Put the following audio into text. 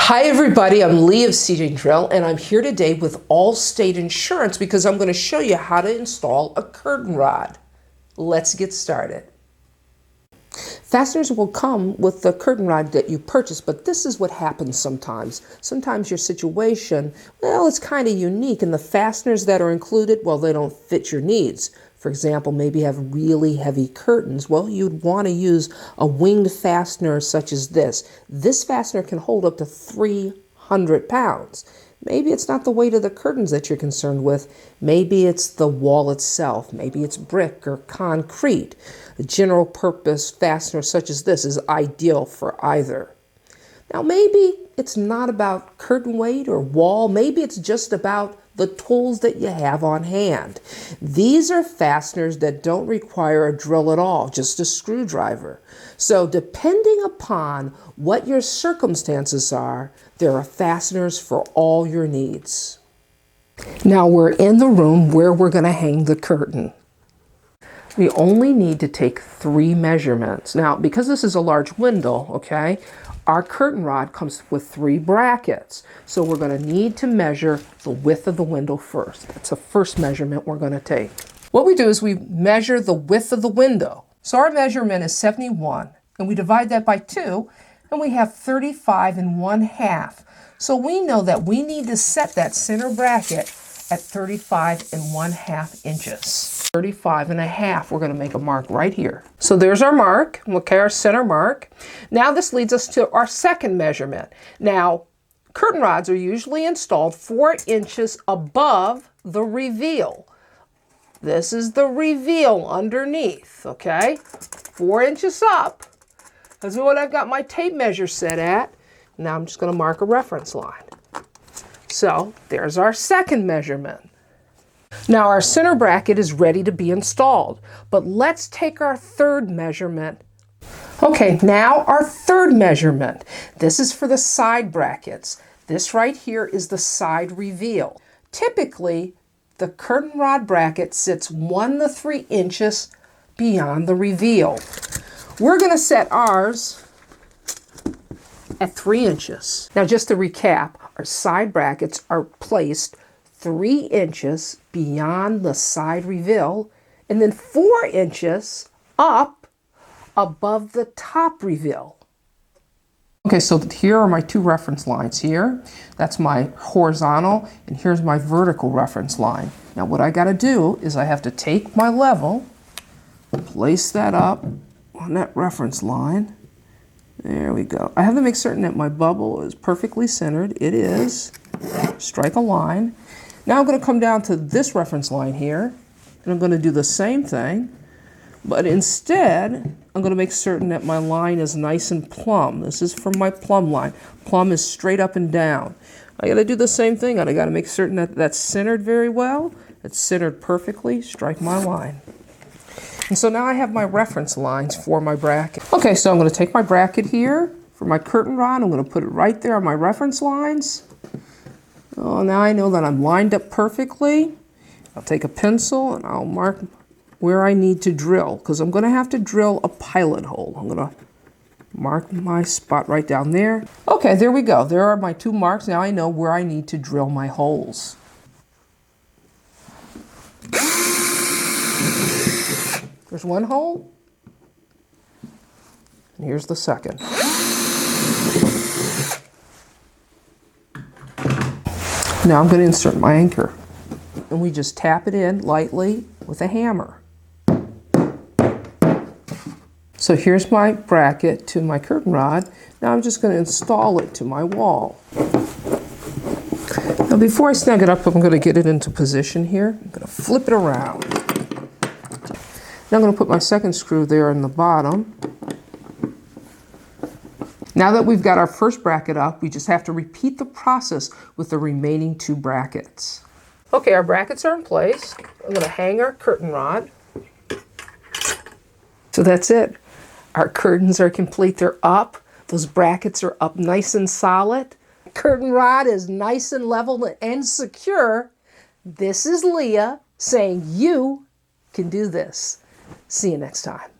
Hi everybody, I'm Lee of CJ Drill and I'm here today with Allstate Insurance because I'm going to show you how to install a curtain rod. Let's get started. Fasteners will come with the curtain rod that you purchase, but this is what happens sometimes. Sometimes your situation, well, it's kind of unique and the fasteners that are included, well, they don't fit your needs. For example, maybe you have really heavy curtains. Well, you'd want to use a winged fastener such as this. This fastener can hold up to 300 pounds. Maybe it's not the weight of the curtains that you're concerned with. Maybe it's the wall itself. Maybe it's brick or concrete. A general purpose fastener such as this is ideal for either. Now, maybe it's not about curtain weight or wall. Maybe it's just about the tools that you have on hand. These are fasteners that don't require a drill at all, just a screwdriver. So depending upon what your circumstances are, there are fasteners for all your needs. Now we're in the room where we're going to hang the curtain. We only need to take 3 measurements. Now, because this is a large window, okay, our curtain rod comes with 3 brackets. So we're going to need to measure the width of the window first. That's the first measurement we're going to take. What we do is we measure the width of the window. So our measurement is 71, and we divide that by 2, and we have 35 1/2. So we know that we need to set that center bracket at 35 1/2 inches. 35 1/2, we're going to make a mark right here. So there's our mark, okay, our center mark. Now this leads us to our second measurement. Now, curtain rods are usually installed 4 inches above the reveal. This is the reveal underneath, okay? 4 inches up. That's what I've got my tape measure set at. Now I'm just going to mark a reference line. So there's our second measurement. Now our center bracket is ready to be installed, but let's take our third measurement. Okay, now our third measurement. This is for the side brackets. This right here is the side reveal. Typically, the curtain rod bracket sits 1 to 3 inches beyond the reveal. We're going to set ours at 3 inches. Now just to recap, our side brackets are placed 3 inches beyond the side reveal and then 4 inches up above the top reveal. Okay, so here are my 2 reference lines here. That's my horizontal and here's my vertical reference line. Now what I got to do is I have to take my level, place that up on that reference line. There we go. I have to make certain that my bubble is perfectly centered. It is. Strike a line. Now I'm going to come down to this reference line here, and I'm going to do the same thing, but instead, I'm going to make certain that my line is nice and plumb. This is from my plumb line. Plumb is straight up and down. I got to do the same thing. I got to make certain that that's centered very well. It's centered perfectly. Strike my line. And so now I have my reference lines for my bracket. Okay, so I'm going to take my bracket here for my curtain rod. I'm going to put it right there on my reference lines. Oh, now I know that I'm lined up perfectly. I'll take a pencil and I'll mark where I need to drill because I'm going to have to drill a pilot hole. I'm going to mark my spot right down there. Okay, there we go. There are my 2 marks. Now I know where I need to drill my holes. There's 1 hole, and here's the second. Now I'm going to insert my anchor, and we just tap it in lightly with a hammer. So here's my bracket to my curtain rod. Now I'm just going to install it to my wall. Now before I snug it up, I'm going to get it into position here. I'm going to flip it around. Now I'm going to put my second screw there in the bottom. Now that we've got our first bracket up, we just have to repeat the process with the remaining 2 brackets. Okay, our brackets are in place. I'm going to hang our curtain rod. So that's it. Our curtains are complete. They're up. Those brackets are up nice and solid. Curtain rod is nice and level and secure. This is Leah saying you can do this. See you next time.